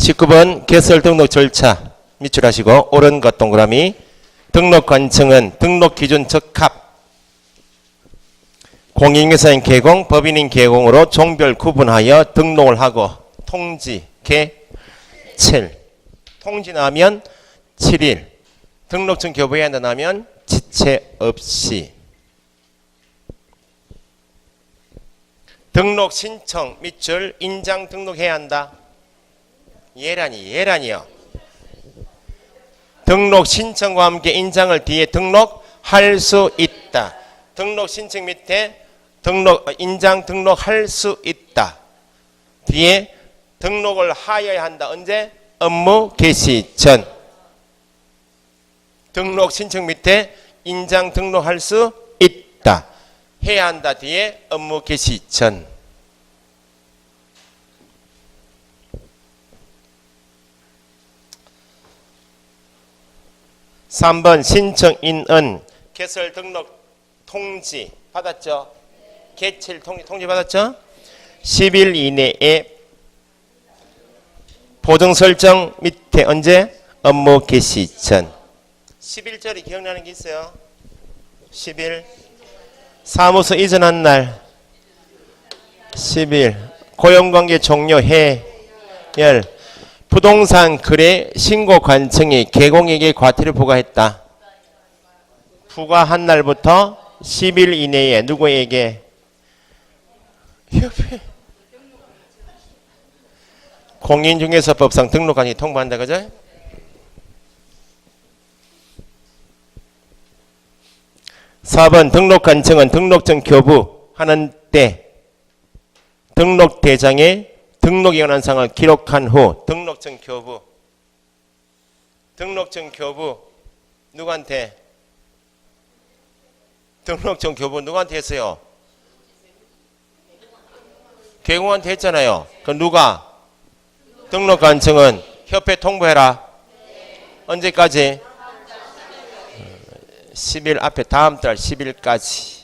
19번 개설 등록 절차 밑줄하시고 옳은 것 동그라미. 등록 관청은 등록 기준 적합. 공인중개사인 개공, 법인인 개공으로 종별 구분하여 등록을 하고 통지, 개칠. 통지 나면 7일. 등록증 교부해야 한다 나면 지체 없이. 등록 신청 밑줄 인장 등록해야 한다. 예란이요. 등록 신청과 함께 인장을 뒤에 등록할 수 있다. 등록 신청 밑에 인장 등록할 수 있다. 뒤에 등록을 하여야 한다. 언제? 업무 개시 전. 등록 신청 밑에 인장 등록할 수 있다. 해야 한다. 뒤에 업무 개시 전. (3번) 신청인은 개설 등록 통지 받았죠? 개칠 통지 받았죠? 10일 이내에 보정 설정 밑에 언제? 업무 개시 전. 10일짜리 기억나는 게 있어요? 10일 사무소 이전한 날 10일 고용관계 종료 해열 부동산 거래 신고 관청이 개공에게 과태료 부과했다. 부과한 날부터 10일 이내에 누구에게? 협회. 공인중개사법상 등록관청이 통보한다. 그죠? (4번) 등록관청은 등록증 교부하는 때 등록대장에 등록에 관한 사항을 기록한 후 등록증 교부 누구한테? 등록증 교부 누구한테 했어요? 개공한테 했잖아요. 그럼 누가? 등록관청은 협회 통보해라. 언제까지? 10일 앞에 다음 달 10일까지.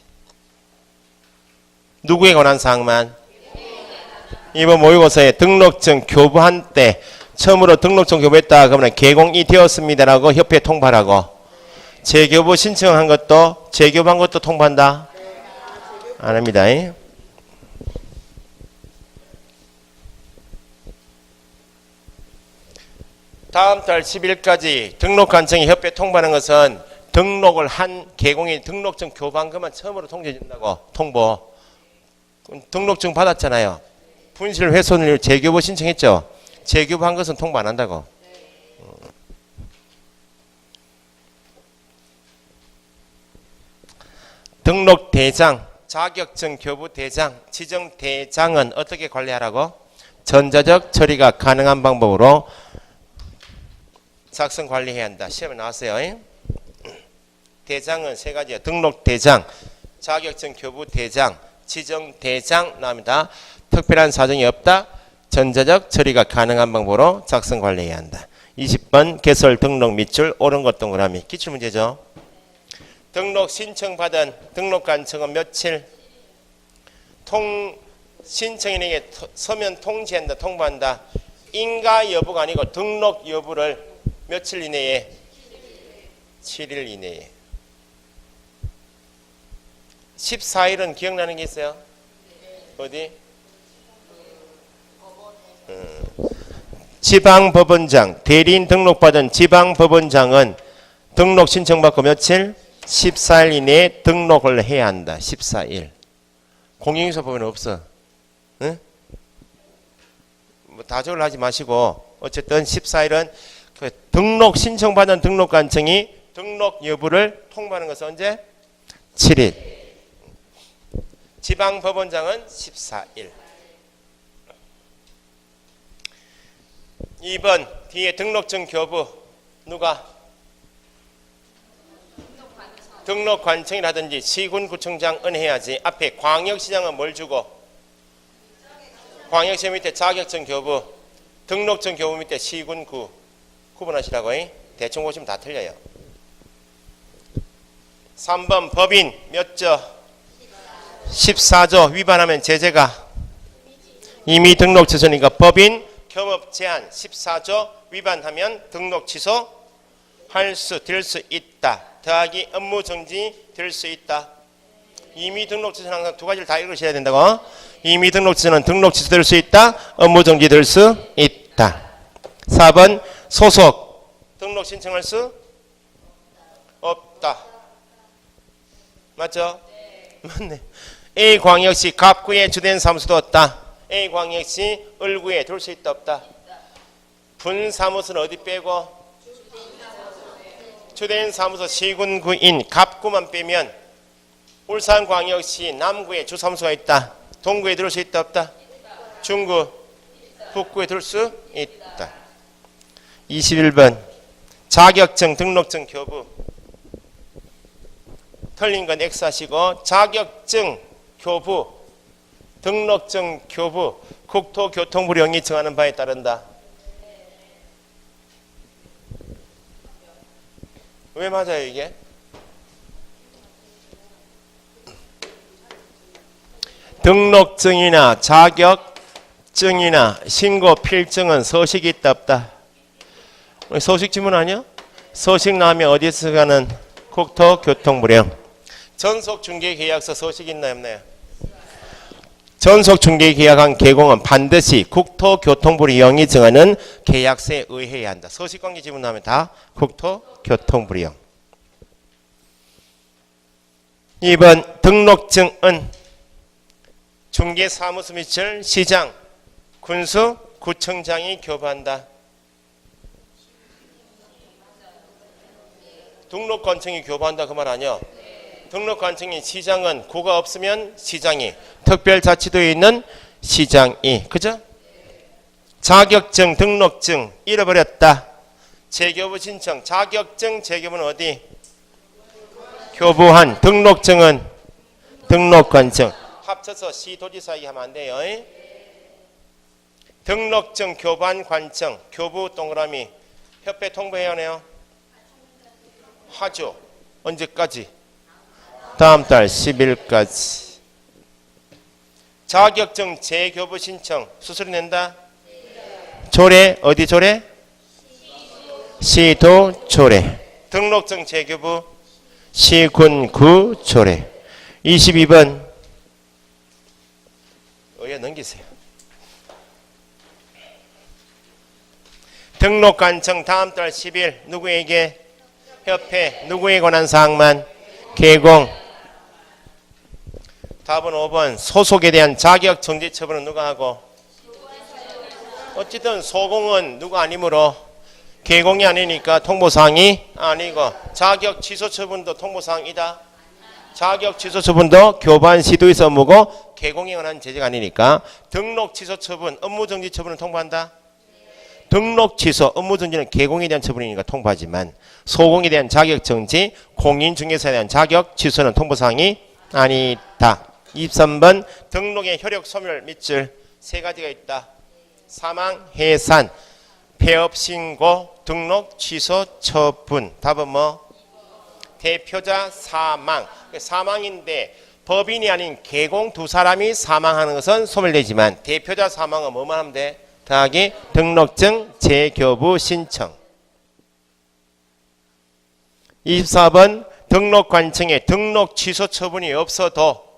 누구에 관한 사항만? 이번 모의고사에 등록증 교부한 때 처음으로 등록증 교부했다 그러면 개공이 되었습니다라고 협회에 통보하라고. 재교부 신청한 것도 재교부한 것도 통보한다? 안 합니다. 다음 달 10일까지 등록관청이 협회에 통보하는 것은 등록을 한 개공이 등록증 교부한 것만 처음으로 통지해 준다고. 통보. 등록증 받았잖아요. 분실 훼손을 재교부 신청했죠. 재교부한 것은 통보 안 한다고. 등록대장, 자격증 교부대장, 지정대장은 어떻게 관리하라고? 전자적 처리가 가능한 방법으로 작성 관리해야 한다. 시험에 나왔어요. 대장은 세 가지예요. 등록대장, 자격증 교부대장, 지정대장 나옵니다. 특별한 사정이 없다. 전자적 처리가 가능한 방법으로 작성 관리해야 한다. 20번 개설 등록 밑줄 옳은 것 동그라미. 기출문제죠. 등록 신청받은 등록관청은 며칠? 신청인에게 서면 통지한다. 통보한다. 인가 여부가 아니고 등록 여부를 며칠 이내에? 7일 이내에. 14일은 기억나는 게 있어요? 어디? 지방법원장, 대리인 등록받은 지방법원장은 등록 신청받고 며칠? 14일 이내에 등록을 해야 한다. 14일. 공인중개사 법원은 없어. 응? 뭐 다적을 하지 마시고 어쨌든 14일은 그 등록 신청받은 등록관청이 등록 여부를 통보하는 것은 언제? 7일. 지방법원장은 14일. 2번 뒤에 등록증 교부 누가? 등록관청이라든지 시군구청장은 해야지. 앞에 광역시장은 뭘 주고? 광역시장 밑에 자격증 교부, 등록증 교부 밑에 시군구 구분하시라고. 대충 보시면 다 틀려요. 3번 법인 몇 조? 14조. 위반하면 제재가 이미 등록 취소니까 법인 겸업 제한 14조 위반하면 등록 취소 할 수 될 수 있다. 더하기 업무 정지 될 수 있다. 이미 등록 취소는 항상 두 가지를 다 읽으셔야 된다고. 이미 등록 취소는 등록 취소될 수 있다. 업무 정지될 수 있다. 4번 소속 등록 신청할 수 없다. 맞죠? 맞네. A광역시 갑구에 주된 사무소도 없다. A광역시 을구에 둘 수 있다 없다. 분사무소는 어디 빼고? 주된 사무소 시군구인 갑구만 빼면 울산광역시 남구에 주사무소가 있다. 동구에 들을 수 있다 없다? 중구, 북구에 들을 수 있다. 21번 자격증, 등록증, 교부. 틀린 건 X 하시고 자격증, 교부, 등록증, 교부 국토교통부령이 정하는 바에 따른다. 왜 맞아요 이게? 등록증이나 자격증이나 신고 필증은 서식이 있다 없다? 서식 지문 아니야? 서식 나오면 어디서 가는? 국토교통부령. 전속중개계약서 서식 있나요 없나요? 전속중개계약한 개공은 반드시 국토교통부령이 정하는 계약서에 의해야 한다. 서식관계 지문 나오면 다 국토교통부령. 2번 등록증은 중개사무소 및 시장, 군수, 구청장이 교부한다. 등록관청이 교부한다 그 말 아니야? 등록관청이 시장은 구가 없으면 시장이, 특별자치도에 있는 시장이. 그죠? 자격증, 등록증 잃어버렸다. 재교부 신청. 자격증, 재교부는 어디? 교부한. 등록증은 등록관청. 합쳐서 시도지사에 하면 안 돼요. 등록증, 교부한 관청, 교부 동그라미. 협회 통보해야 하네요. 하죠. 언제까지? 다음 달 10일까지. 자격증 재교부 신청 수수료 낸다? 조례 어디 조례? 시도 조례. 등록증 재교부 시군구 조례. 22번 의회 넘기세요. 등록관청 다음 달 10일 누구에게? 협회. 누구에 관한 사항만? 개공. 답은 5번 소속에 대한 자격 정지 처분은 누가 하고? 어쨌든 소공은 누가 아니므로 개공이 아니니까 통보사항이 아니고, 자격 취소 처분도 통보사항이다. 자격 취소 처분도 교부한 시도에서 업무고 개공에 관한 제재가 아니니까 등록 취소 처분, 업무 정지 처분을 통보한다. 등록 취소, 업무 정지는 개공에 대한 처분이니까 통보하지만 소공에 대한 자격 정지, 공인중개사에 대한 자격 취소는 통보사항이 아니다. 23번 등록의 효력 소멸 밑줄 세 가지가 있다. 사망, 해산, 폐업 신고, 등록 취소 처분. 답은 뭐? 대표자 사망. 사망인데 법인이 아닌 개공 두 사람이 사망하는 것은 소멸되지만 대표자 사망은 뭐만 하면 돼? 더하기 등록증 재교부 신청. 24번 등록관청에 등록 취소 처분이 없어도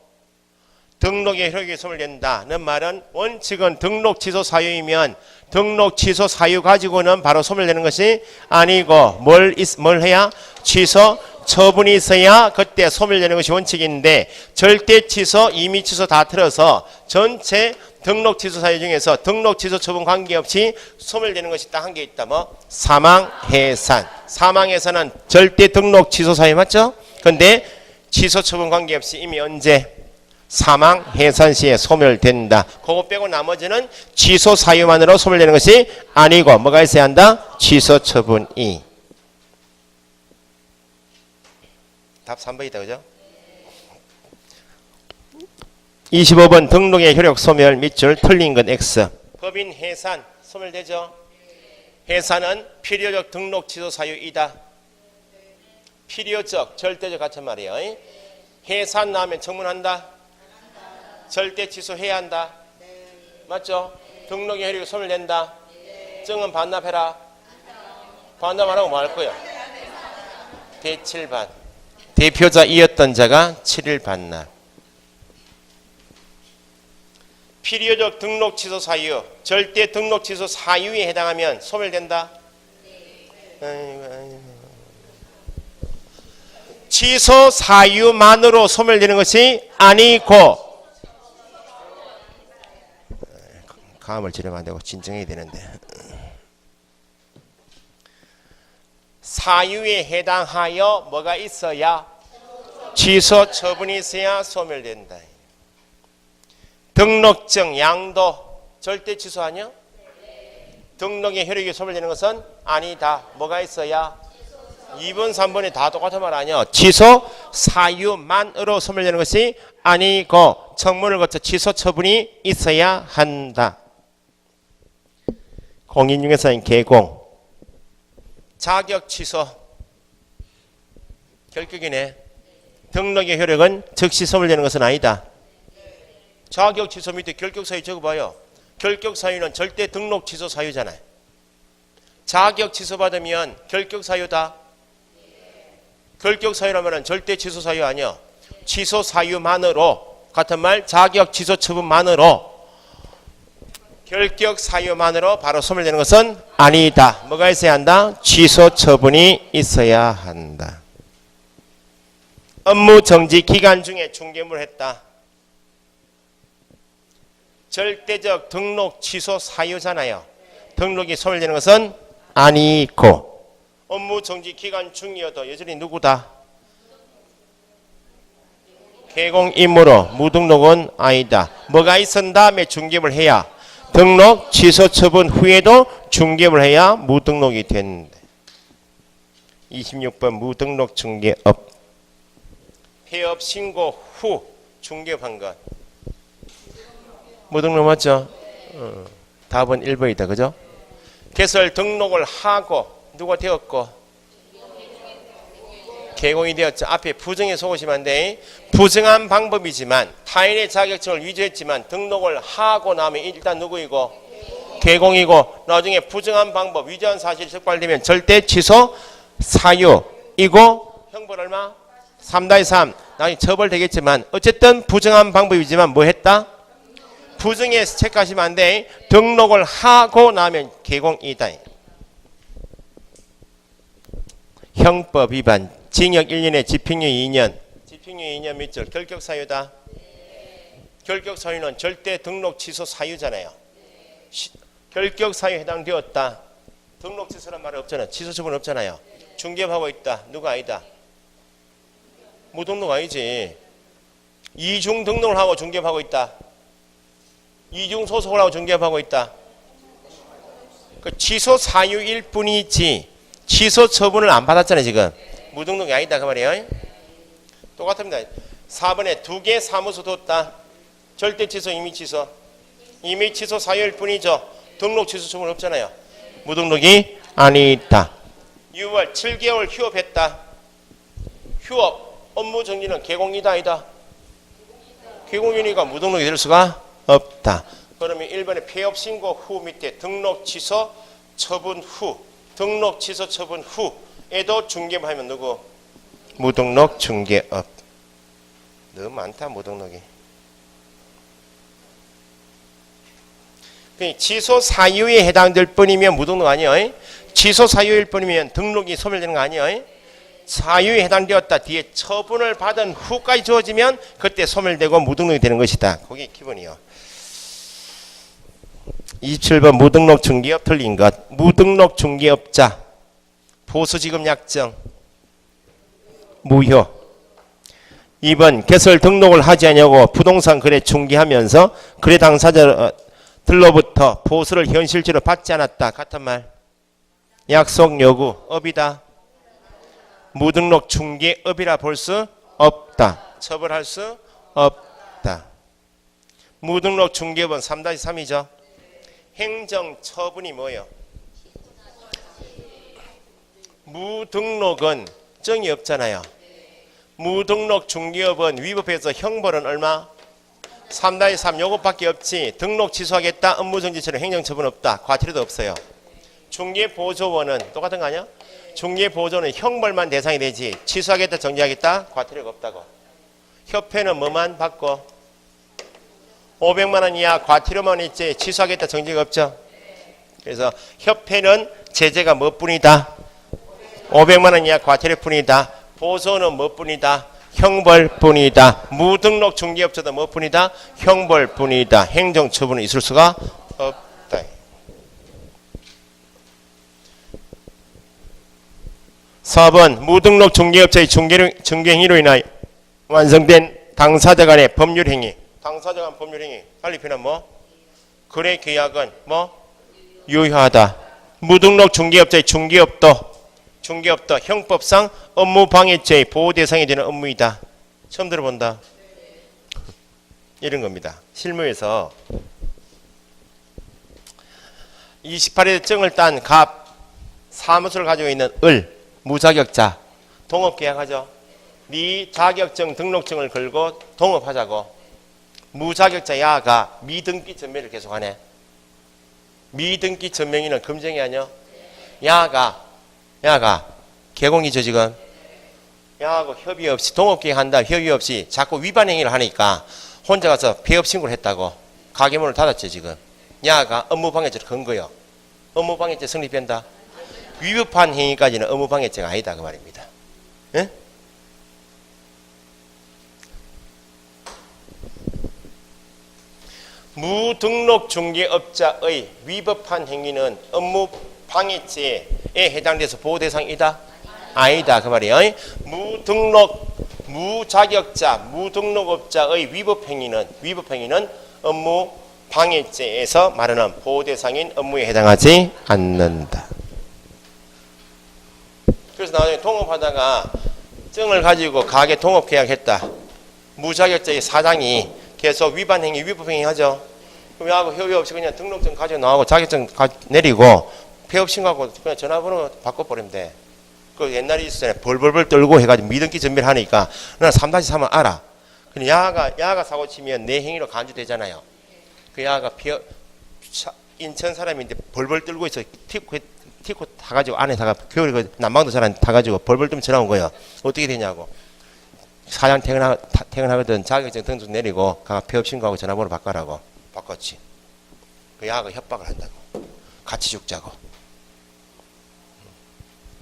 등록의 효력이 소멸된다는 말은 원칙은 등록 취소 사유이면 등록 취소 사유 가지고는 바로 소멸되는 것이 아니고 뭘 해야? 취소 처분이 있어야 그때 소멸되는 것이 원칙인데 절대 취소, 임의 취소 다 틀어서 전체 등록 취소 사유 중에서 등록 취소 처분 관계없이 소멸되는 것이 딱 한 개 있다. 뭐? 사망, 해산. 사망, 해산은 절대 등록 취소 사유 맞죠? 근데 취소 처분 관계없이 이미 언제? 사망, 해산 시에 소멸된다. 그거 빼고 나머지는 취소 사유만으로 소멸되는 것이 아니고 뭐가 있어야 한다? 취소 처분이. 답 3번이다. 그죠? 25번 등록의 효력 소멸 밑줄 틀린 건 X. 법인 해산 소멸되죠? 해산은 필요적 등록 취소 사유이다. 필요적, 절대적 같은 말이에요. 해산 나오면 청문한다. 절대 취소해야 한다. 맞죠? 등록의 효력이 소멸된다. 증은 반납해라. 반납 안 하고 뭐 할 거야? 대칠반. 대표자이었던 자가 7일 반납. 필요적 등록 취소 사유, 절대 등록 취소 사유에 해당하면 소멸된다. 취소 사유만으로 소멸되는 것이 아니고, 감을 지르면 안 되고 진정해야 되는데, 사유에 해당하여 뭐가 있어야, 취소 처분이 있어야 소멸된다. 등록증 양도 절대 취소 아니야? 등록의 효력이 소멸되는 것은 아니다. 뭐가 있어야? 2번 3번이 다 똑같은 말 아니야. 취소 사유만으로 소멸되는 것이 아니고 청문을 거쳐 취소 처분이 있어야 한다. 공인중개사인 개공 자격 취소 결격이네. 등록의 효력은 즉시 소멸되는 것은 아니다. 자격 취소 밑에 결격 사유 적어봐요. 결격 사유는 절대 등록 취소 사유잖아요. 자격 취소 받으면 결격 사유다. 결격 사유라면 절대 취소 사유 아니야. 취소 사유만으로, 같은 말 자격 취소 처분만으로, 결격 사유만으로 바로 소멸되는 것은 아니다. 뭐가 있어야 한다? 취소 처분이 있어야 한다. 업무 정지 기간 중에 중개물을 했다. 절대적 등록 취소 사유잖아요. 등록이 소멸되는 것은 아니고, 업무 정지 기간 중이어도 여전히 누구다? 개공 임무로 무등록은 아니다. 뭐가 있은 다음에 중개를 해야, 등록 취소 처분 후에도 중개를 해야 무등록이 된다. 26번 무등록 중개업. 폐업 신고 후 중개한 것. 무등록 맞죠? 답은 1번이다. 그죠? 개설 등록을 하고 누가 되었고 개공이 되었죠. 앞에 부정에 속으시면 안 돼. 부정한 방법이지만 타인의 자격증을 위조했지만 등록을 하고 나면 일단 누구이고 개공이고, 나중에 부정한 방법 위조한 사실이 적발되면 절대 취소 사유이고 형벌 얼마? 3-3. 나중에 처벌되겠지만 어쨌든 부정한 방법이지만 뭐 했다? 부정해서 체크하시면 안 돼. 등록을 하고 나면 개공이다. 형법 위반 징역 1년에 집행유예 2년. 집행유예 2년 몇 절? 결격 사유다. 결격 사유는 절대 등록 취소 사유잖아요. 결격 사유에 해당되었다. 등록 취소란 말이 없잖아요. 취소 처분 없잖아요. 중개하고 있다. 누가 아니다? 무등록 아니지. 이중 등록을 하고 중개하고 있다. 이중 소속을 하고 중개하고 있다. 그 취소 사유일 뿐이지 취소 처분을 안 받았잖아요. 지금 무등록이 아니다 그 말이에요. 똑같습니다. 4번에 2개 사무소 뒀다. 절대 취소, 임의 취소. 임의 취소 사유일 뿐이죠. 등록 취소 처분 없잖아요. 무등록이 아니다. 6월 7개월 휴업했다. 휴업 업무 정지는 개공이다 아니다? 개공이니까 무등록이 될 수가 없다. 그러면 1번에 폐업 신고 후 밑에 등록 취소 처분 후, 등록 취소 처분 후에도 중개하면 누구? 무등록 중개업. 너무 많다 무등록이. 취소 사유에 해당될 뿐이면 무등록 아니에요. 취소 사유일 뿐이면 등록이 소멸되는 거 아니에요. 사유에 해당되었다 뒤에 처분을 받은 후까지 주어지면 그때 소멸되고 무등록이 되는 것이다. 그게 기본이요. 27번 무등록 중개업 틀린 것. 무등록 중개업자 보수지급 약정 무효. 2번 개설 등록을 하지 않냐고 부동산 거래 중개하면서 거래 당사자들로부터 보수를 현실적으로 받지 않았다. 같은 말. 약속 여부 업이다. 무등록 중개업이라 볼 수 없다. 처벌할 수 없다. 무등록 중개업은 3-3이죠. 행정처분이 뭐예요? 무등록은 정이 없잖아요. 무등록 중개업은 위법해서 형벌은 얼마? 3-3 요것밖에 없지. 등록 취소하겠다. 업무정지처럼 행정처분 없다. 과태료도 없어요. 중개보조원은 똑같은 거 아니야? 중개보조는 형벌만 대상이 되지. 취소하겠다 정지하겠다 과태료가 없다고. 협회는 뭐만 받고 500만 원 이하 과태료만 있지 취소하겠다 정지가 없죠. 그래서 협회는 제재가 뭐뿐이다? 500만 원 이하 과태료뿐이다. 보조는 뭐뿐이다? 형벌뿐이다. 무등록 중개업자도 뭐뿐이다? 형벌뿐이다. 행정처분은 있을 수가 없다. 4번 무등록 중개업자의 중개행위로 인하여 완성된 당사자 간의 법률행위. 당사자 간 법률행위 달리 표현하면 뭐? 거래 계약은 뭐? 유효하다. 무등록 중개업자의 중개업도 형법상 업무방해죄의 보호 대상이 되는 업무이다. 처음 들어본다. 이런 겁니다. 실무에서 28일 증을 딴 갑, 사무소를 가지고 있는 을, 무자격자, 동업계약하죠. 네 자격증 등록증을 걸고 동업하자고. 무자격자 야가 미등기 전매를 계속하네. 미등기 전명인은 금정이 아니야? 야가 개공이죠 지금. 야하고 협의 없이 동업계약한다 협의 없이 자꾸 위반 행위를 하니까 혼자 가서 폐업 신고를 했다고. 가게문을 닫았죠 지금. 야가 업무방해죄를 건 거요. 업무방해죄 성립된다. 위법한 행위까지는 업무방해죄가 아니다 그 말입니다. 예? 무등록 중개업자의 위법한 행위는 업무방해죄에 해당돼서 보호대상이다? 아니다 그 말이에요. 무자격자, 무등록업자의 위법행위는 업무방해죄에서 말하는 보호대상인 업무에 해당하지 않는다. 그래서 나중에 동업하다가 증을 가지고 가게 동업계약했다. 무자격자의 사장이 계속 위반행위, 위법행위 하죠. 그럼 야하고 협의 없이 그냥 등록증 가지고 나오고 자격증 내리고 폐업 신고하고 그냥 전화번호 바꿔버리면 돼. 그 옛날에 있었잖아요. 벌벌벌 떨고 해가지고 미등기 전매를 하니까 나는 3-3은 알아. 근데 야가 사고 치면 내 행위로 간주되잖아요. 그 야가 인천 사람인데 벌벌 떨고 있어. 티코 타가지고 안에다가 겨울에 그 난방도 잘 안 타가지고 벌벌 떨면 전화 온 거예요. 어떻게 되냐고. 사장 퇴근하거든 자격증 등록 내리고 가 폐업 신고하고 전화번호 바꿔라고. 바꿨지. 그 야가 협박을 한다고. 같이 죽자고.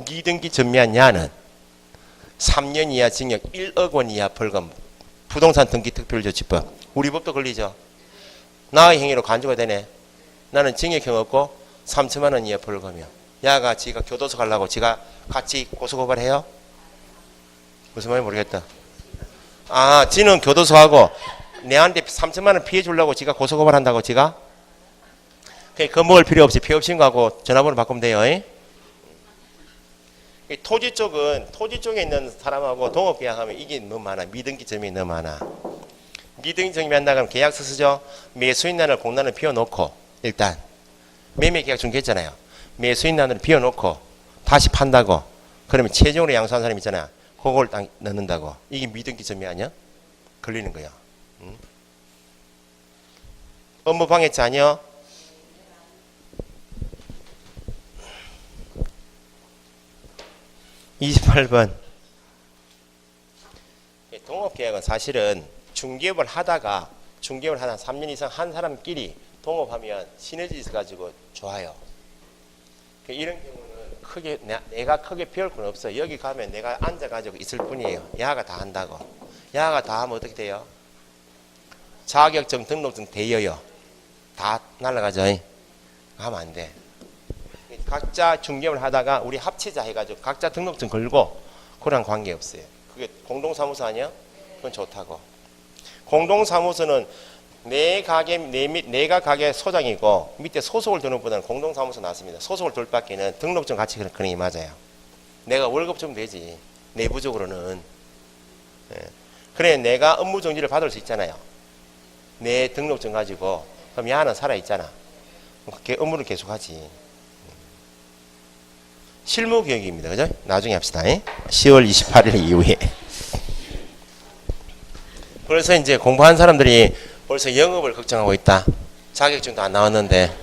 미등기 전매한 야는 3년 이하 징역 1억 원 이하 벌금 부동산 등기 특별조치법 우리 법도 걸리죠. 나의 행위로 간주가 되네. 나는 징역형 없고 3천만 원 이하 벌금이야. 야가 지가 교도소 가려고 지가 같이 고소고발해요? 무슨 말인지 모르겠다. 아, 지는 교도소 가고 내한테 3천만 원 피해 주려고 지가 고소고발 한다고 지가? 겁먹을 필요 없이 폐업 신고하고 전화번호 바꾸면 돼요. 토지 쪽에 있는 사람하고 동업계약하면 이게 너무 많아. 미등기 점이 너무 많아. 미등기 점이 한다 그러면 계약서 쓰죠. 매수인란을 공란을 비워놓고 일단 매매계약 중개했잖아요. 매수인란을 비워놓고 다시 판다고. 그러면 최종으로 양수한 사람 있잖아. 그걸 딱 넣는다고. 이게 미등기 점이 아니야? 걸리는 거야. 응? 업무방해죄 아니야? (28번) 동업계약은 사실은 중개업을 하다가 3년 이상 한 사람끼리 동업하면 시너지 있어가지고 좋아요. 이런 경우는 내가 크게 배울 건 없어요. 여기 가면 내가 앉아가지고 있을 뿐이에요. 야가 다 한다고. 야가 다 하면 어떻게 돼요? 자격증 등록증 대여요. 다 날아가죠. 하면 안 돼. 각자 중개업을 하다가 우리 합치자 해가지고 각자 등록증 걸고 그랑 관계없어요. 그게 공동사무소 아니야? 그건 좋다고. 공동사무소는 내가 가게 소장이고 밑에 소속을 두는 분은 공동사무소 놨습니다. 소속을 둘 밖에는 등록증 같이 그런 게 맞아요. 내가 월급 좀 되지. 내부적으로는. 그래 내가 업무정지를 받을 수 있잖아요. 내 등록증 가지고 그럼 야는 살아있잖아. 업무를 계속하지. 실무교육입니다. 그죠? 나중에 합시다. 10월 28일 이후에. 그래서 이제 공부한 사람들이 벌써 영업을 걱정하고 있다. 자격증도 안 나왔는데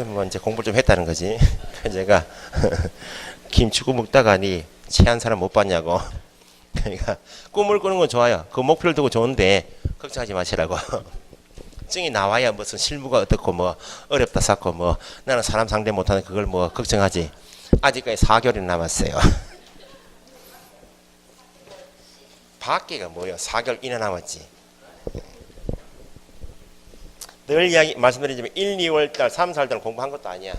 뭐 이제 공부를 좀 했다는 거지. 제가 김치국 먹다가니 체한 사람 못 봤냐고. 그러니까 꿈을 꾸는 건 좋아요. 그 목표를 두고 좋은데 걱정하지 마시라고. 증이 나와야 무슨 실무가 어떻고 뭐 어렵다 쌓고 뭐 나는 사람 상대 못하는 그걸 뭐 걱정하지. 아직까지 4개월이 남았어요. 밖에가 뭐예요? 4개월 이내 남았지. 늘 이야기 말씀드리지만 1, 2월달, 3, 4월달 공부한 것도 아니야.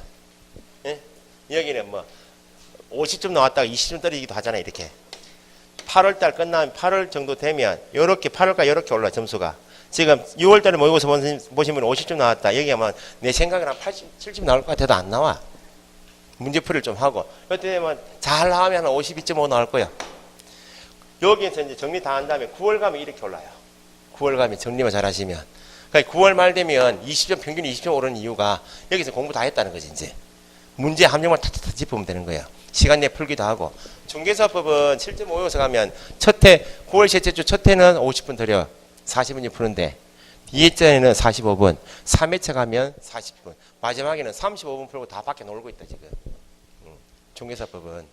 예? 여기는 뭐 50점 나왔다가 20점 떨어지기도 하잖아. 이렇게 8월달 끝나면 8월 정도 되면 요렇게 8월까지 요렇게 올라 점수가. 지금 6월달에 모의고사 보시면 50점 나왔다. 여기 하면 내 생각은 한 80, 70 나올 것 같아도 안 나와. 문제풀이를 좀 하고 이때 되면 잘 나오면 한 52.5 나올 거야. 여기에서 이제 정리 다 한 다음에 9월 가면 이렇게 올라요. 9월 가면 정리만 잘 하시면. 그러니까 9월 말 되면 20점, 평균 20점 오르는 이유가 여기서 공부 다 했다는 거지, 이제. 문제 함정만 탁탁탁 짚으면 되는 거예요. 시간 내에 풀기도 하고. 중개사법은 7.5요소 가면 첫 해, 9월 셋째 주 첫 해는 50분 들여 40분이 푸는데, 2회째는 45분, 3회차 가면 40분, 마지막에는 35분 풀고 다 밖에 놀고 있다, 지금. 중개사법은.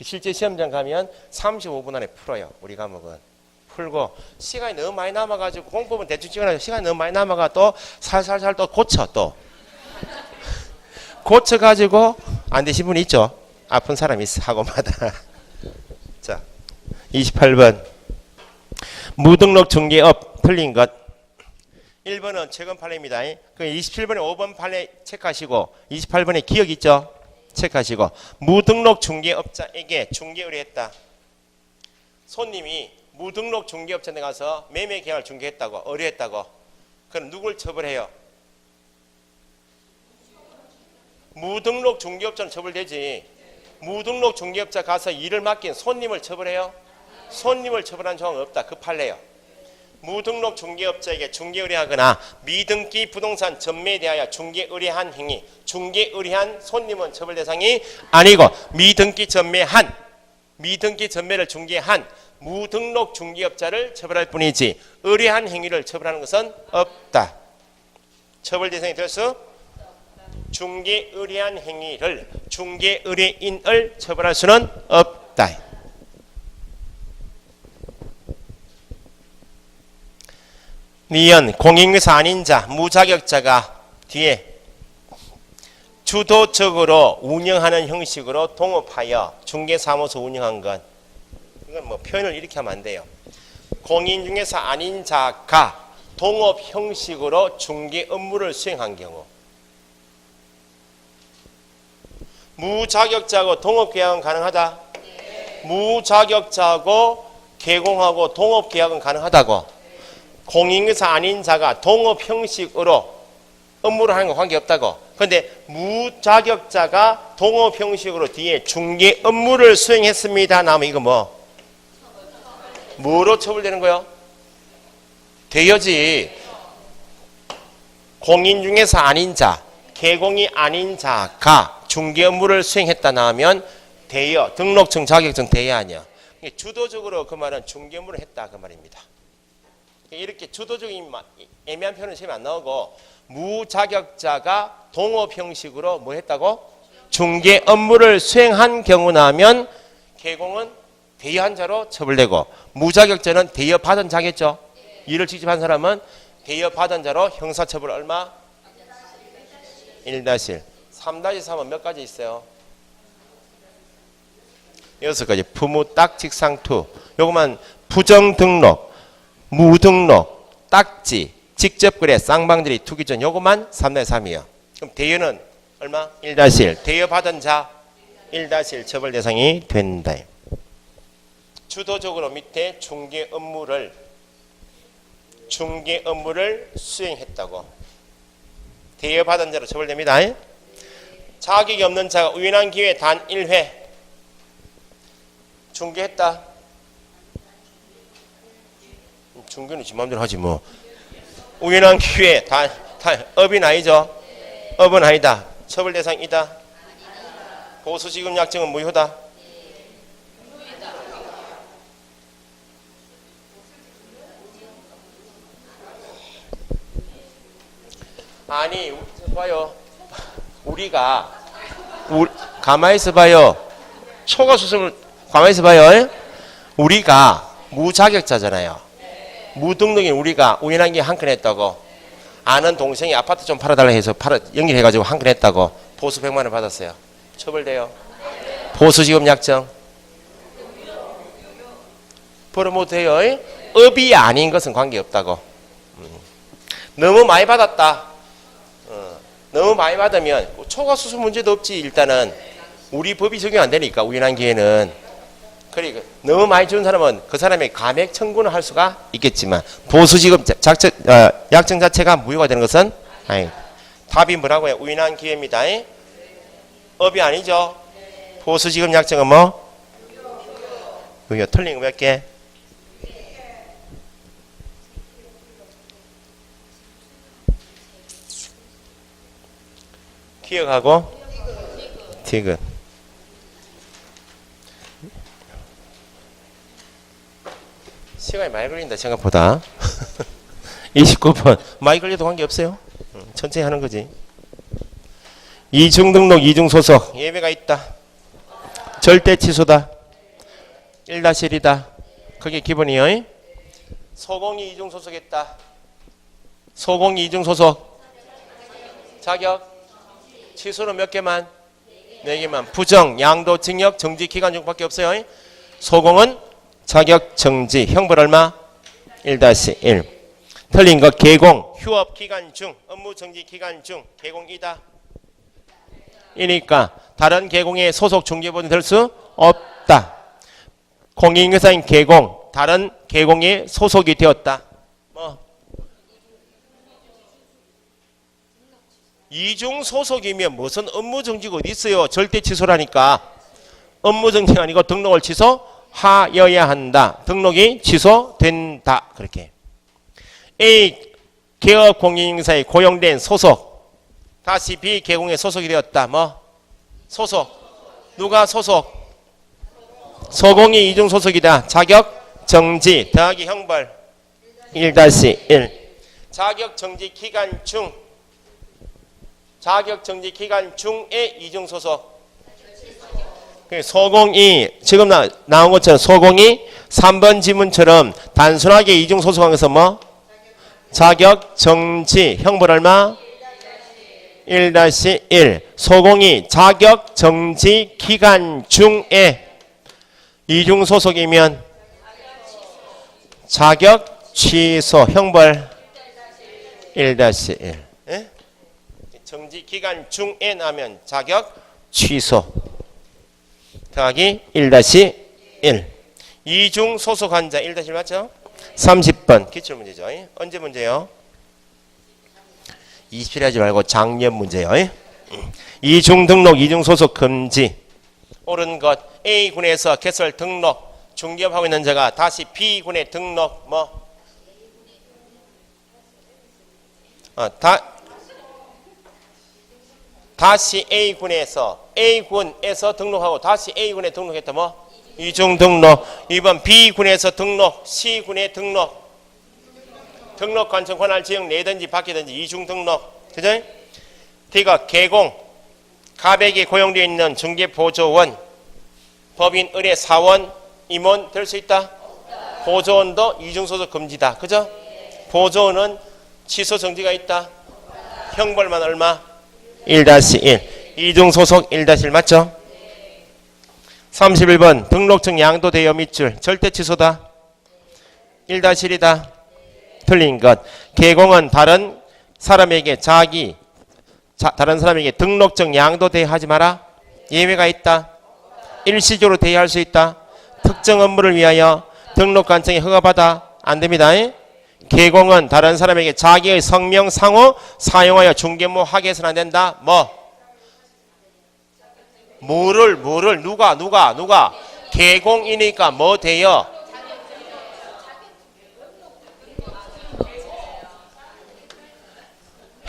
실제 시험장 가면 35분 안에 풀어요, 우리 과목은. 풀고 시간이 너무 많이 남아가지고 공법은 대충 찍어놔서 시간이 너무 많이 남아가 또 살살살 또 고쳐 또 고쳐가지고 안 되신 분이 있죠. 아픈 사람이 있어 학원마다. 자 28번 무등록 중개업 틀린 것. 1번은 최근 판례입니다. 그 27번에 5번 판례 체크하시고 28번에 기억 있죠? 체크하시고 무등록 중개업자에게 중개 의뢰했다. 손님이 무등록 중개업자에 가서 매매 계약을 중개했다고 의뢰했다고. 그럼 누굴 처벌해요? 무등록 중개업자는 처벌되지. 무등록 중개업자 가서 일을 맡긴 손님을 처벌해요? 손님을 처벌한 조항은 없다. 그 판례요. 무등록 중개업자에게 중개 의뢰하거나 미등기 부동산 전매에 대하여 중개 의뢰한 행위, 중개 의뢰한 손님은 처벌 대상이 아니고 미등기 전매를 중개한 무등록 중개업자를 처벌할 뿐이지 의뢰한 행위를 처벌하는 것은 없다. 처벌 대상이 될 수 중개 의뢰한 행위를 중개 의뢰인을 처벌할 수는 없다. 니은 공인중개사 아닌 자 무자격자가 뒤에 주도적으로 운영하는 형식으로 동업하여 중개사무소 운영한 것. 이건 뭐 표현을 이렇게 하면 안 돼요. 공인중개사 아닌 자가 동업 형식으로 중개 업무를 수행한 경우. 무자격자하고 동업계약은 가능하다? 네. 무자격자하고 개공하고 동업계약은 가능하다고? 네. 공인중개사 아닌 자가 동업 형식으로 업무를 하는 거 관계없다고? 그런데 무자격자가 동업 형식으로 뒤에 중개 업무를 수행했습니다. 나면 이거 뭐로 처벌되는 거요? 대여지. 공인중개사 아닌 자, 개공이 아닌 자가 중개 업무를 수행했다 나오면 대여, 등록증, 자격증 대여 아니야. 주도적으로 그 말은 중개 업무를 했다 그 말입니다. 이렇게 주도적인 애매한 표현은 시험에 안 나오고 무자격자가 동업 형식으로 뭐 했다고? 중개 업무를 수행한 경우 나면 개공은 대여한 자로 처벌되고 무자격자는 대여받은 자겠죠. 일을 직접 한 사람은 대여받은 자로 형사처벌 얼마? 1-1. 3-3은 몇 가지 있어요? 6가지. 부무딱 직상투. 요거만 부정등록, 무등록, 딱지, 직접거래, 쌍방들이 투기전 요거만 3-3이에요. 그럼 대여는 얼마? 1-1. 대여받은 자 1-1 처벌 대상이 된다. 주도적으로 밑에 중개 업무를 수행했다고. 대여받은 자로 처벌됩니다. 자격이 없는 자가 우연한 기회에 단 1회 중개했다. 중개는 지 마음대로 하지 뭐. 우연한 기회에 업인 아니죠? 업은 아니다. 처벌 대상이다. 보수지급 약정은 무효다. 아니 봐요. 우리가 가만히 있어봐요. 초과 수습을 가만히 있어봐요. 우리가 무자격자잖아요. 무등록인 우리가 우연한 게 한 건 했다고. 아는 동생이 아파트 좀 팔아달라 해서 연결해가지고 한 건 했다고. 보수 100만 원 받았어요. 처벌돼요. 보수지급 약정. 벌어 못해요. 업이 아닌 것은 관계없다고. 너무 많이 받았다. 너무 많이 받으면 초과 수수 문제도 없지. 일단은 우리 법이 적용 안 되니까 우연한 기회는. 그러니까 너무 많이 준 사람은 그 사람의 감액 청구는 할 수가 있겠지만 보수지급 약정 자체가 무효가 되는 것은 아니. 답이 뭐라고요? 우연한 기회입니다. 업이 아니죠. 보수지급 약정은 뭐? 무효. 틀린 거 몇 개? 기억하고 디귿. 시간이 많이 걸린다 생각보다. 29번 많이 걸려도 관계없어요. 천천히 하는 거지. 이중등록 이중소속 예외가 있다. 절대 취소다. 1-1이다. 그게 기본이요. 소공이 이중소속했다. 소공이 이중소속 자격 취소는 몇 개만? 4개만. 부정, 양도, 징역, 정지 기간 중밖에 없어요. 소공은 자격, 정지, 형벌 얼마? 1-1. 틀린 거 개공, 휴업 기간 중, 업무 정지 기간 중, 개공이다. 이니까 다른 개공에 소속 중개보는 될 수 없다. 공인인사인 개공, 다른 개공에 소속이 되었다. 이중 소속이면 무슨 업무 정지가 어디 있어요? 절대 취소라니까. 업무 정지가 아니고 등록을 취소하여야 한다. 등록이 취소된다. 그렇게. A 개업 공인인사에 고용된 소속. 다시 B 개공에 소속이 되었다. 뭐? 소속. 누가 소속? 소공이 이중 소속이다. 자격 정지 더하기 형벌 1-1. 자격 정지 기간 중. 자격정지 기간 중에 이중소속. 소공이 지금 나온 것처럼 소공이 3번 지문처럼 단순하게 이중소속한 것은 뭐? 자격정지 형벌 얼마? 1-1. 소공이 자격정지 기간 중에 이중소속이면 자격 취소 형벌 1-1. 정지 기간 중에 나면 자격 취소 더하기 1-1. 이중 소속한 자 1-1 맞죠? 30번 기출문제죠. 언제 문제요? 20일 하지 말고 작년 문제요. 이중 등록 이중 소속 금지. 옳은 것 A군에서 개설 등록 중개업하고 있는 자가 다시 B군에 등록 뭐? 다시 A군에서 등록하고 다시 A군에 등록했다 뭐? 이중 등록. 2번 B군에서 등록 C군에 등록. 등록 관청 관할 지역 내든지 밖이든지 이중 등록. 그죠? D가 개공 가백이 고용되어 있는 중개보조원 법인 의뢰 사원 임원 될 수 있다? 보조원도 이중소속 금지다. 그죠? 보조원은 취소 정지가 있다. 형벌만 얼마? 1-1. 이중소속 1-1 맞죠? 31번 등록증 양도 대여 밑줄 절대 취소다. 1-1이다. 틀린 것. 개공은 다른 사람에게 다른 사람에게 등록증 양도 대여하지 마라. 예외가 있다. 일시적으로 대여할 수 있다. 특정 업무를 위하여 등록 관청에 허가받아 안 됩니다. 개공은 다른 사람에게 자기의 성명 상호 사용하여 중개무 하게 해서는 안 된다. 뭐를 누가 개공이니까 뭐 돼요?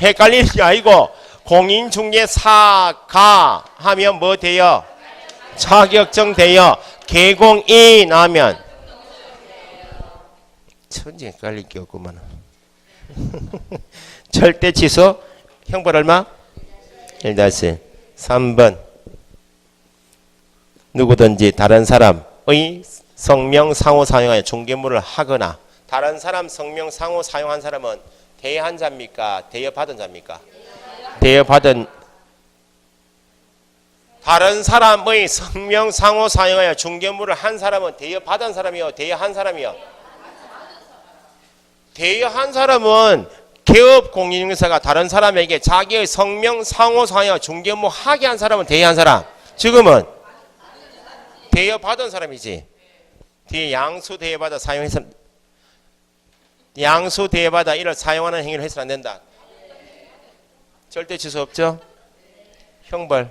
헷갈리는 게 아니고 공인중개사가 하면 뭐 돼요? 자격증 돼요. 개공이 나면 천지 헷갈릴 게 없구만. 절대 취소 형벌 얼마? 1-3번 누구든지 다른 사람의 성명 상호 사용하여 중개물을 하거나 다른 사람 성명 상호 사용한 사람은 대여한 자입니까? 대여받은 자입니까? 대여받은 다른 사람의 성명 상호 사용하여 중개물을 한 사람은 대여받은 사람이요? 대여한 사람이요? 대여한 사람은 개업 공인중개사가 다른 사람에게 자기의 성명 상호 사용하여 중개물 하게 한 사람은 대여한 사람. 지금은 대여받은 사람이지. 뒤에 양수 대여받아 사용해서 양수 대여받아 이를 사용하는 행위를 해서는 안 된다. 절대 취소 없죠? 형벌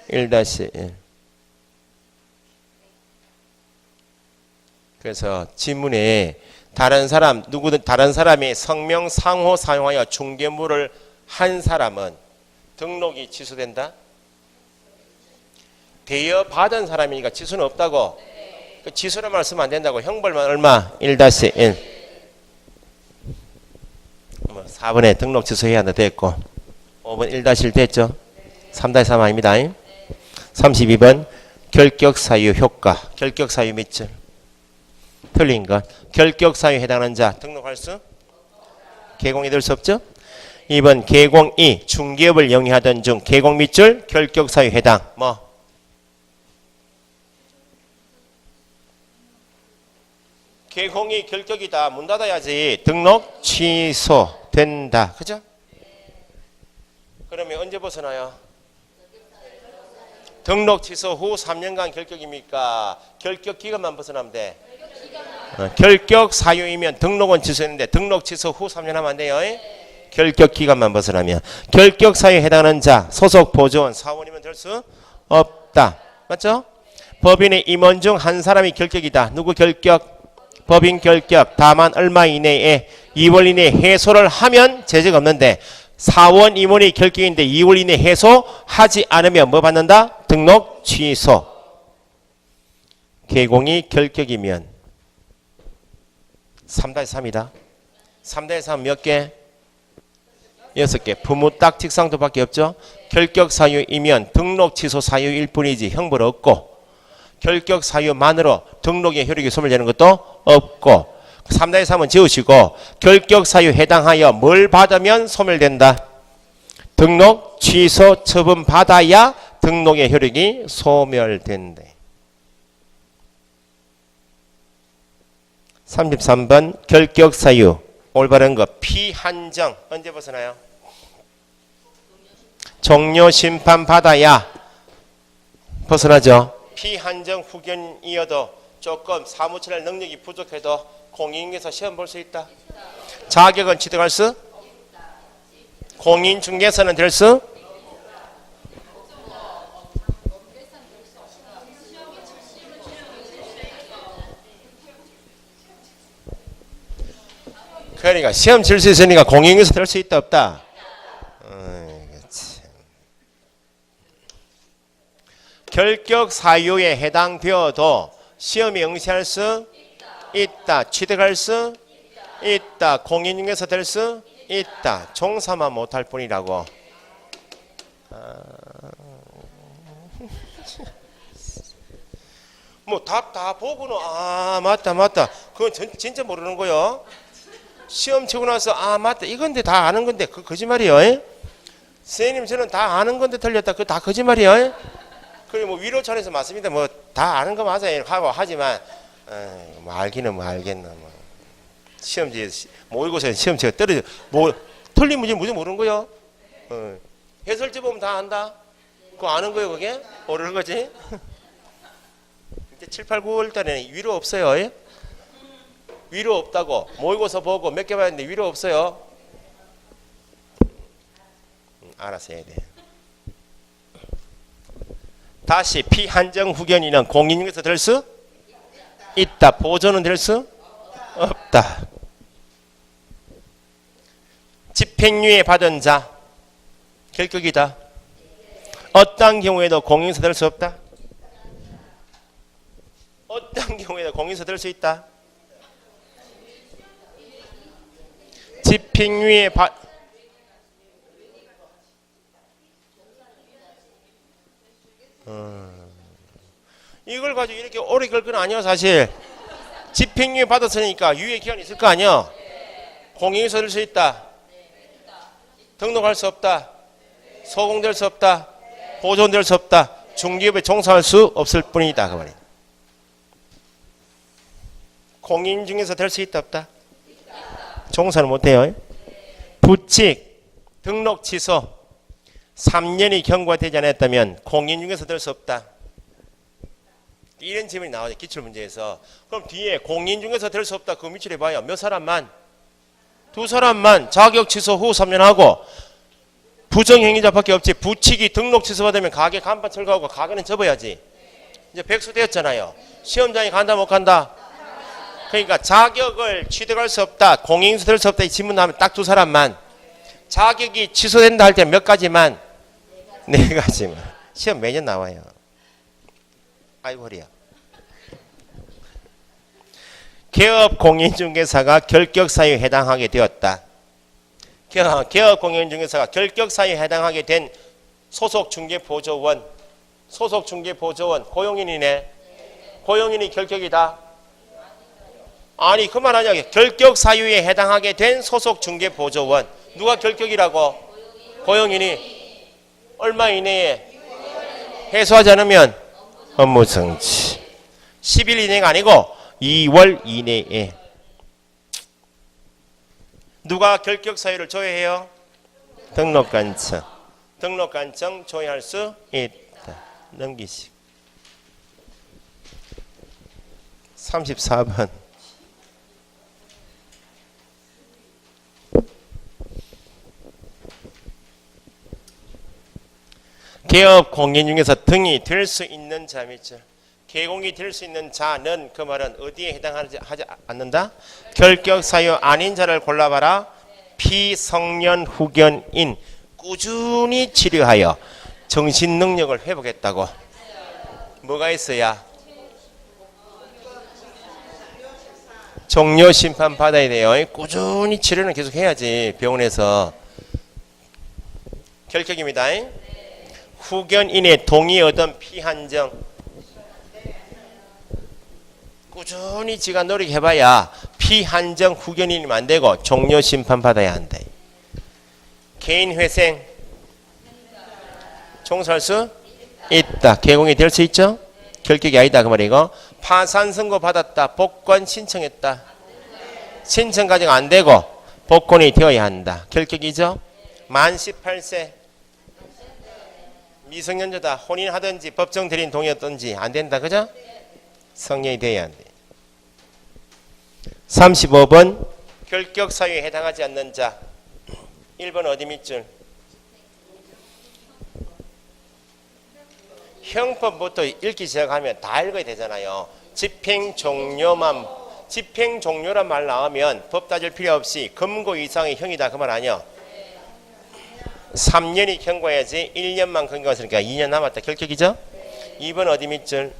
1-1. 그래서 지문에 다른 사람 누구든 다른 사람의 성명 상호 사용하여 중개물을 한 사람은 등록이 취소된다. 대여받은 사람이니까 취소는 없다고. 그 취소란 말 쓰면 안 된다고. 형벌만 얼마? 1-1. 4번에 등록 취소해야 한다 됐고 5번 1-1 됐죠? 3-3 아닙니다. 32번 결격사유 효과. 결격사유 밑줄 틀린 것. 결격사유에 해당하는 자 등록할 수? 개공이 될 수 없죠? 2번 개공이 중개업을 영위하던 중 개공 밑줄 결격사유 해당. 뭐? 개공이 결격이다. 문 닫아야지. 등록 취소된다. 그죠? 그러면 언제 벗어나요? 등록 취소 후 3년간 결격입니까? 결격 기간만 벗어나면 돼. 결격 사유이면 등록은 취소했는데 등록 취소 후 3년 하면 안 돼요. 결격 기간만 벗어나면. 결격 사유에 해당하는 자 소속 보조원 사원이면 될 수 없다. 맞죠? 법인의 임원 중 한 사람이 결격이다. 누구 결격? 법인 결격. 다만 얼마 이내에 2월 이내에 해소를 하면 제재가 없는데 사원 임원이 결격인데 2월 이내 해소하지 않으면 뭐 받는다? 등록 취소. 개공이 결격이면 3-3이다. 3-3 몇 개? 6개. 부무딱 직상도밖에 없죠. 결격 사유이면 등록 취소 사유일 뿐이지 형벌 없고 결격 사유만으로 등록의 효력이 소멸되는 것도 없고 3-3은 지우시고 결격 사유 해당하여 뭘 받으면 소멸된다? 등록 취소 처분 받아야 등록의 효력이 소멸된대. 33번 결격 사유 올바른 거 피한정 언제 벗어나요? 종료 심판 받아야 벗어나죠. 피한정 후견이어도 조금 사무처할 능력이 부족해도 공인중개사 시험 볼 수 있다. 자격은 취득할 수? 공인중개사는 될 수? 그러니까 시험 칠 수 있으니까 공인중개사 될 수 있다 없다? 결격 사유에 해당되어도 시험에 응시할 수 있다. 취득할 수 있다. 공인중개사 될 수 있다. 종사만 못할 뿐이라고. 뭐 답 다 보고는 맞다. 그건 진짜 모르는 거요. 시험 치고 나서 맞다 이건데 다 아는 건데 그 거짓말이요. 선생님 저는 다 아는 건데 틀렸다. 그거 다 거짓말이요. 그리고 뭐 위로천에서 맞습니다. 뭐 다 아는 거 맞아요. 하고 하지만 뭐 알기는 뭐 알겠나 뭐 시험지에 모의고사에 시험지가 떨어져 뭐 틀린 문제 무조건 모르는 거요. 해설지 보면 다 안다. 그거 아는 거예요 그게? 모르는 거지. 이제 7, 8, 9월 달에는 위로 없어요. 위로 없다고 모의고사 보고 몇 개 봤는데 위로 없어요. 알아서 해야 돼. 다시 피한정 후견인은 공인중개사 될 수 있다. 보조는 될 수 없다. 집행유예 받은 자 결격이다. 어떤 경우에도 공인중개사 될 수 없다. 어떤 경우에도 공인중개사 될 수 있다. 집행유예 이걸 가지고 이렇게 오래 걸 건 아니야 사실. 집행유예 받았으니까 유예 기간이 있을 거 아니야. 공인인증서 들 수 있다. 등록할 수 없다. 소공될 수 없다. 보존될 수 없다. 중개업에 종사할 수 없을 뿐이다 그 말이야. 공인중개사 될 수 있다 없다? 종사는 못해요. 부칙, 등록 취소 3년이 경과되지 않았다면 공인중개사 될 수 없다. 이런 질문이 나와요. 기출문제에서. 그럼 뒤에 공인중개사 될 수 없다. 그거 미출해봐요. 몇 사람만? 2사람만 자격 취소 후 3년 하고 부정행위자밖에 없지. 부칙이 등록 취소받으면 가게 간판 철거하고 가게는 접어야지. 이제 백수 되었잖아요. 시험장에 간다 못 간다? 그러니까 자격을 취득할 수 없다. 공인중개사 될 수 없다. 이 질문 나오면 딱 2사람만. 자격이 취소된다 할 때 몇 가지만? 4가지만. 시험 매년 나와요. 아이고 허리야. 개업 공인중개사가 결격사유에 해당하게 되었다. 개업 공인중개사가 결격사유에 해당하게 된 소속중개보조원 고용인이네. 고용인이 결격이다. 아니 그만 하냐. 결격사유에 해당하게 된 소속중개보조원 누가 결격이라고? 고용인이. 얼마 이내에? 해소하지 않으면 업무정지. 10일 이내가 아니고 2월 이내에. 누가 결격 사유를 조회해요? 등록관청. 등록관청 조회할 수 있다. 넘기시고. 34번. 개업 공인중개사 등이 될 수 있는 자입니다. 개공이 될 수 있는 자는 그 말은 어디에 해당하지 않는다? 결격 사유 아닌 자를 골라봐라. 피성년 후견인 꾸준히 치료하여 정신 능력을 회복했다고. 뭐가 있어야? 종료 심판 받아야 돼요. 꾸준히 치료는 계속 해야지 병원에서. 결격입니다. 후견인의 동의 얻은 피한정. 꾸준히 지가 노력해봐야 피한정 후견인이면 안 되고 종료 심판 받아야 한다. 개인회생 종사할 수 있다. 개공이 될 수 있죠? 결격이 아니다 그 말이고. 파산 선고 받았다. 복권 신청했다. 신청 과정 안 되고 복권이 되어야 한다. 결격이죠? 만 18세 미성년자다. 혼인하든지 법정 대리인 동의였든지 안 된다. 그죠? 성년이 돼야 한다. 35번 결격 사유에 해당하지 않는 자. 1번 어디 밑줄? 형법부터 읽기 시작하면 다 읽어야 되잖아요. 집행 종료만. 집행 종료란 말 나오면 법 따질 필요 없이 금고 이상의 형이다 그 말 아니야. 3년이 경과해야지. 1년만 경과했으니까 2년 남았다. 결격이죠? 2번 어디 밑줄?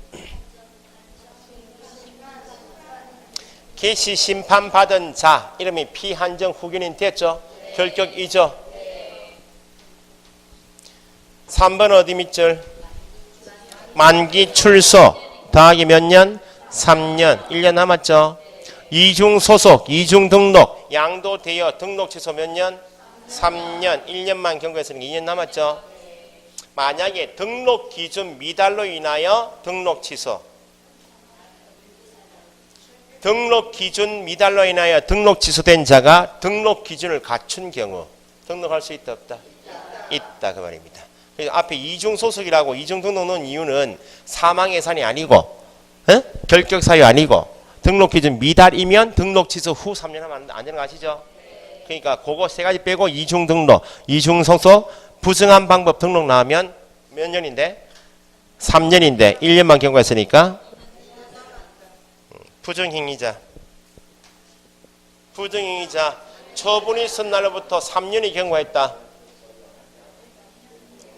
개시 심판 받은 자 이름이 피한정 후견인 됐죠? 결격이죠? 3번 어디 밑줄? 만기 출소 더하기 몇 년? 3년. 1년 남았죠? 이중 소속, 이중 등록, 양도되어 등록 취소 몇 년? 3년. 1년만 경과했으니까 2년 남았죠? 만약에 등록 기준 미달로 인하여 등록 취소. 등록 기준 미달로 인하여 등록 취소된 자가 등록 기준을 갖춘 경우 등록할 수 있다 없다? 있다 그 말입니다. 그래서 앞에 이중 소속이라고 이중 등록 넣은 이유는 사망 예산이 아니고 결격 사유 아니고 등록 기준 미달이면 등록 취소 후 3년 하면 안 되는 거 아시죠? 그러니까 그거 세 가지 빼고 이중 등록, 이중 소속, 부정한 방법 등록 나오면 몇 년인데? 3년인데 1년만 경과했으니까 부정행위자. 부정행위자 처분이 있은 날로부터 3년이 경과했다.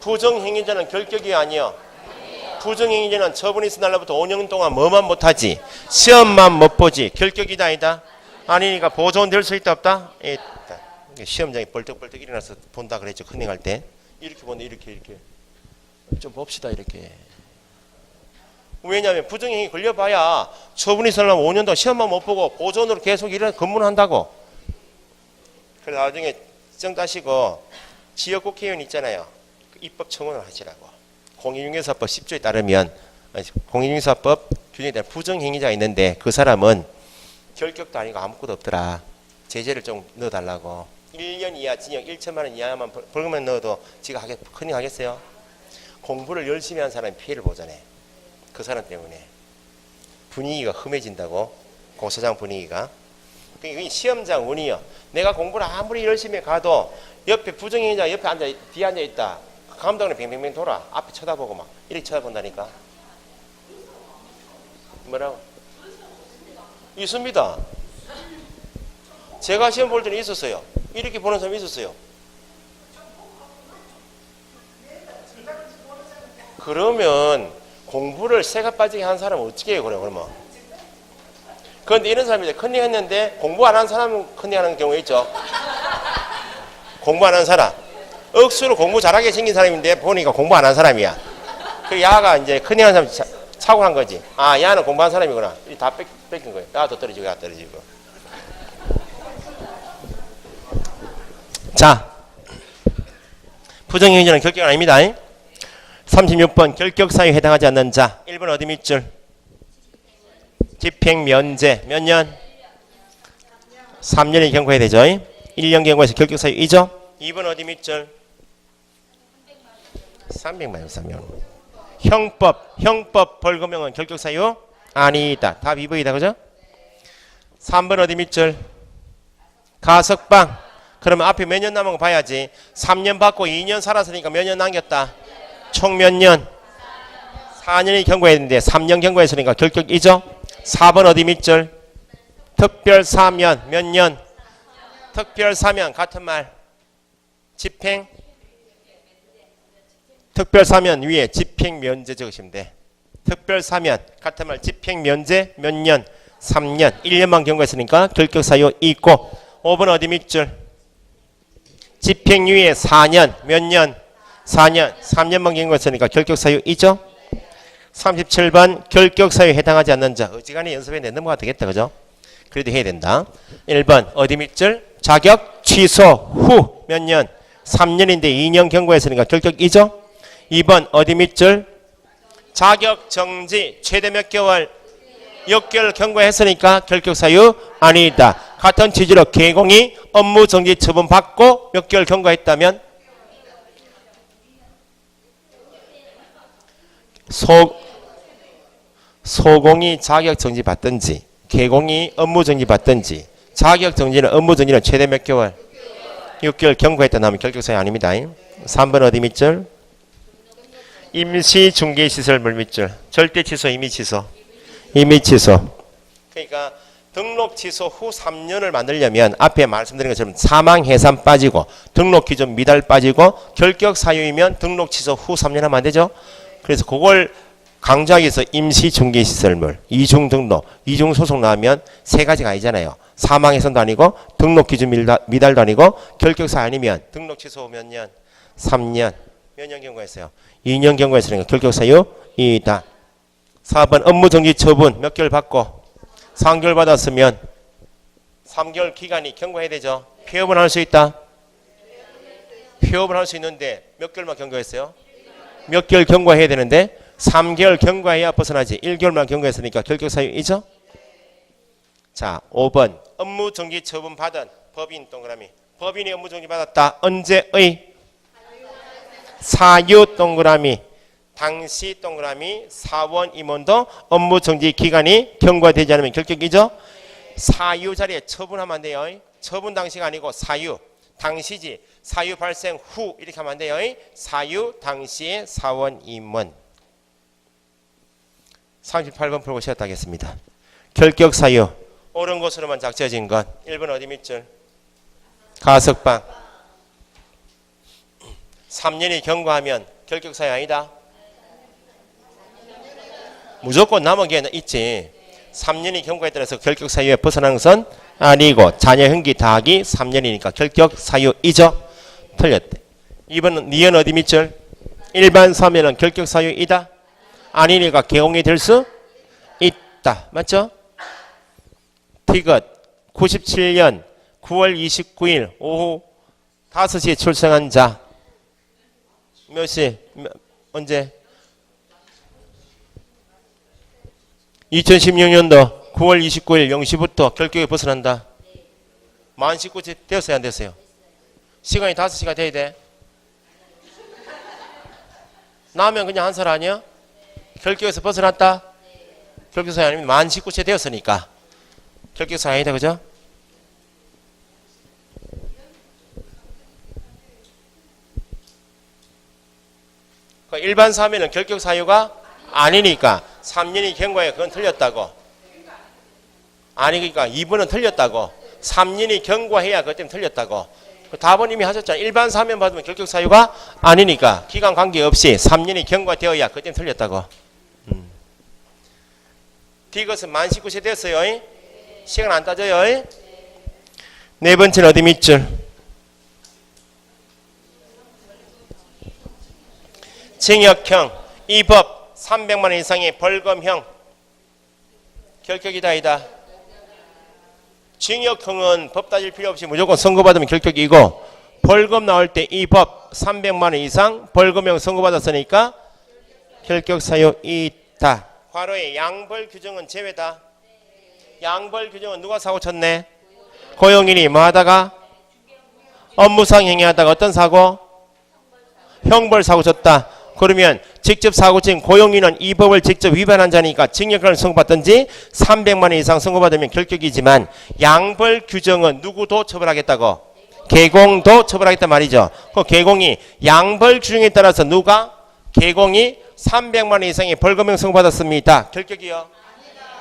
부정행위자는 결격이 아니요. 부정행위자는 처분이 있은 날로부터 5년 동안 뭐만 못하지? 시험만 못 보지. 결격이다 아니다? 아니니까 보존될 수 있다 없다? 있다. 시험장에 벌떡벌떡 일어나서 본다 그랬죠. 컨닝할 때. 이렇게 본다 이렇게. 좀 봅시다 이렇게. 왜냐하면 부정행위 걸려봐야 처분이 있으려면 5년 동안 시험만 못 보고 보존으로 계속 근무를 한다고. 그래서 나중에 정 따시고 지역국회의원 있잖아요. 그 입법 청원을 하시라고. 공인중개사법 10조에 따르면 공인중개사법 규정에 따른 부정행위자가 있는데 그 사람은 결격도 아니고 아무것도 없더라. 제재를 좀 넣어달라고. 1년 이하 징역 1천만 원 이하만 벌금만 넣어도 지가 큰일 하겠어요? 공부를 열심히 한 사람이 피해를 보잖아요. 그 사람 때문에 분위기가 험해진다고. 고소장 분위기가. 그러니까 시험장 운이요. 내가 공부를 아무리 열심히 가도 옆에 부정행위자 옆에 뒤에 앉아 있다. 감독은 뱅뱅뱅 돌아. 앞에 쳐다보고 막 이렇게 쳐다본다니까. 뭐라고? 있습니다. 제가 시험 볼 때는 있었어요. 이렇게 보는 사람이 있었어요. 그러면 공부를 새가 빠지게 한 사람은 어떻게 해요? 그러면. 그런데 이런 사람이 컨닝 했는데 공부 안 한 사람은 컨닝 하는 경우가 있죠. 공부 안 한 사람. 억수로 공부 잘하게 생긴 사람인데 보니까 공부 안 한 사람이야. 그 야가 이제 컨닝 한 사람 착오한 거지. 아, 야는 공부한 사람이구나. 다 뺏긴 거예요. 야도 떨어지고 야 떨어지고. 자, 부정행위자는 결격 아닙니다. 36번 결격사유에 해당하지 않는 자. 1번 어디 밑줄? 집행면제. 몇 년? 3년이 경고해야 되죠. 1년 경고에서 결격사유 2죠. 2번 어디 밑줄? 300만 3명. 형법 벌금형은 결격사유 아니다. 답 2번이다. 그죠? 3번 어디 밑줄? 가석방. 그러면 앞에 몇 년 남은 거 봐야지. 3년 받고 2년 살았으니까 몇 년 남겼다? 총 몇 년? 4년이 경고했는데 3년 경고했으니까 결격 2죠. 4번 어디 밑줄? 특별 사면. 몇 년? 특별 사면 같은 말. 집행. 특별 사면 위에 집행 면제 적으시면 돼. 특별 사면 같은 말. 집행 면제 몇 년? 3년. 1년만 경고했으니까 결격 사유 있고. 5번 어디 밑줄? 집행유예 4년. 몇 년? 4년. 3년만 경고했으니까 결격 사유 있죠. 37번 결격 사유에 해당하지 않는 자. 어지간히 연습에 넘어가도 되겠다. 그죠? 그래도 해야 된다. 1번 어디 밑줄? 자격 취소 후 몇 년? 3년인데 2년 경고했으니까 결격 2죠. 2번 어디 밑줄? 자격 정지 최대 몇 개월? 6개월 경고했으니까 결격 사유 아니다. 같은 취지로 개공이 업무 정지 처분 받고 몇 개월 경고했다면 소공이 자격 정지 받든지 개공이 업무 정지 받든지 자격 정지는 업무 정지는 최대 몇 개월? 6개월 경고했다 나면 결격 사유 아닙니다. 3번 어디 밑줄? 임시 중개시설 물밑줄. 절대 취소 임의 취소. 임의 취소. 그러니까 등록 취소 후 3년을 만들려면 앞에 말씀드린 것처럼 사망 해산 빠지고 등록 기준 미달 빠지고 결격 사유이면 등록 취소 후 3년 하면 안 되죠. 그래서 그걸 강조하기 위해서 임시 중개시설물, 이중 등록, 이중 소송 나오면 세 가지가 아니잖아요. 사망 해산도 아니고 등록 기준 미달도 아니고 결격 사유 아니면 등록 취소 후 몇 년? 3년. 몇 년 경고했어요? 2년 경고했으니까 결격 사유 이다. 4번 업무 정지 처분 몇 개월 받고 3개월 받았으면 3개월 기간이 경고해야 되죠. 폐업을 할 수 있다. 폐업을 할 수 있는데 몇 개월만 경고했어요? 몇 개월 경고해야 되는데 3개월 경고해야 벗어나지. 1개월만 경고했으니까 결격 사유이죠. 자, 5번 업무 정지 처분 받은 법인 동그라미. 법인이 업무 정지 받았다. 언제의? 사유 동그라미. 당시 동그라미 사원 임원도 업무 정지 기간이 경과되지 않으면 결격이죠. 사유 자리에 처분하면 안 돼요. 처분 당시가 아니고 사유. 당시지. 사유 발생 후 이렇게 하면 안 돼요. 사유 당시의 사원 임원. 38번 풀고 쉬었다 하겠습니다. 결격 사유. 옳은 것으로만 작져진 것. 1번 어디 밑줄? 가석방. 3년이 경과하면 결격 사유 아니다. 무조건 남은 있지. 3년이 경과에 따라서 결격 사유에 벗어나는 것은 아니고 자녀 형기 다하기 3년이니까 결격 사유이죠. 틀렸대. 2번은 니은 어디 밑줄? 일반 사면은 결격 사유이다. 아니니까 개공이 될 수 있다. 맞죠? 티귿 97년 9월 29일 오후 5시에 출생한 자. 몇 시? 언제? 2016년도 9월 29일 0시부터 결격에 벗어난다. 만 19세 되었어요? 안 됐어요? 시간이 5시가 돼야 돼. 나면 그냥 한 살 아니야? 결격에서 벗어났다? 결격사유 아니면 만 19세 되었으니까 결격사유 아니다. 그죠? 일반 사면은 결격사유가 아니니까 3년이 경과에 그건 틀렸다고. 아니니까 2번은 틀렸다고. 3년이 경과해야 그것 때문에 틀렸다고. 답은 이미 하셨잖아요. 일반 사면 받으면 결격사유가 아니니까 기간 관계없이 3년이 경과되어야 그것 때문에 틀렸다고. 디귿은 만 19세 됐어요. 시간 안 따져요. 네 번째는 어디 밑줄? 징역형. 이 법 300만 원 이상의 벌금형. 결격이다 아니다. 징역형은 법 따질 필요 없이 무조건 선고받으면 결격이고, 벌금 나올 때 이 법 300만 원 이상 벌금형 선고받았으니까 결격사유 있다. 과로의 양벌 규정은 제외다. 양벌 규정은 누가 사고 쳤네? 고용인이 뭐 하다가? 업무상 행위하다가 어떤 사고? 형벌 사고 쳤다. 그러면 직접 사고 친 고용인은 이 법을 직접 위반한 자니까 징역형을 선고받든지 300만 원 이상 선고받으면 결격이지만, 양벌 규정은 누구도 처벌하겠다고? 개공도 처벌하겠단 말이죠. 그 개공이 양벌 규정에 따라서 누가? 개공이 300만 원 이상의 벌금형 선고받았습니다. 결격이요?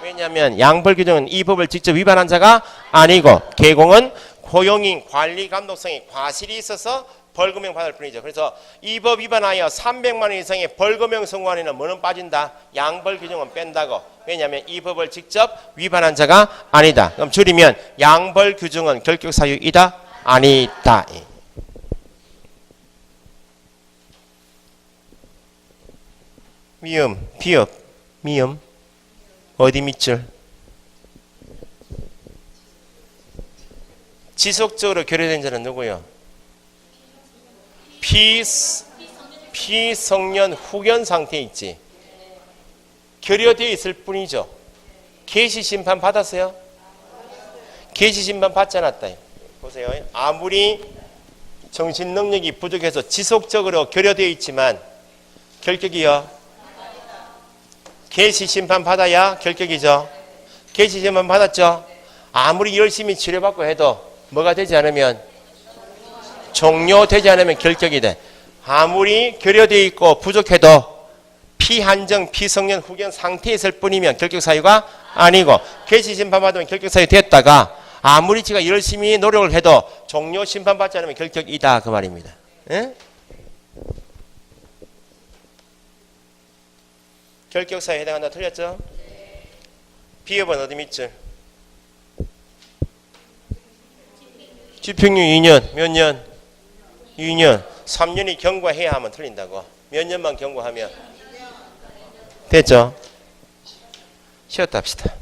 왜냐하면 양벌 규정은 이 법을 직접 위반한 자가 아니고, 개공은 고용인 관리 감독성에 과실이 있어서 벌금형 받을 뿐이죠. 그래서 이 법 위반하여 300만 원 이상의 벌금형 선고 안에는 뭐는 빠진다? 양벌 규정은 뺀다고. 왜냐하면 이 법을 직접 위반한 자가 아니다. 그럼 줄이면 양벌 규정은 결격 사유이다? 아니다. 미음, 비읍, 미음. 어디 밑줄? 지속적으로 결여된 자는 누구요? 피성년 후견 상태에 있지. 결여되어 있을 뿐이죠. 계시 심판 받았어요? 계시 심판 받지 않았다. 보세요. 아무리 정신 능력이 부족해서 지속적으로 결여되어 있지만 결격이요. 계시 심판 받아야 결격이죠. 계시 심판 받았죠. 아무리 열심히 치료받고 해도 뭐가 되지 않으면, 종료되지 않으면 결격이 돼. 아무리 결여되어 있고 부족해도 피한정, 피성년 후견 상태에 있을 뿐이면 결격 사유가 아니고, 계시 심판 받으면 결격 사유 됐다가 아무리 지가 열심히 노력을 해도 종료 심판 받지 않으면 결격이다, 그 말입니다. 예? 결격 사유에 해당한다. 틀렸죠? 비읍은 어디 밑줄? 집행유 2년. 몇 년? 2년. 3년이 경과해야 하면 틀린다고. 몇 년만 경과하면? 됐죠? 쉬었다 합시다.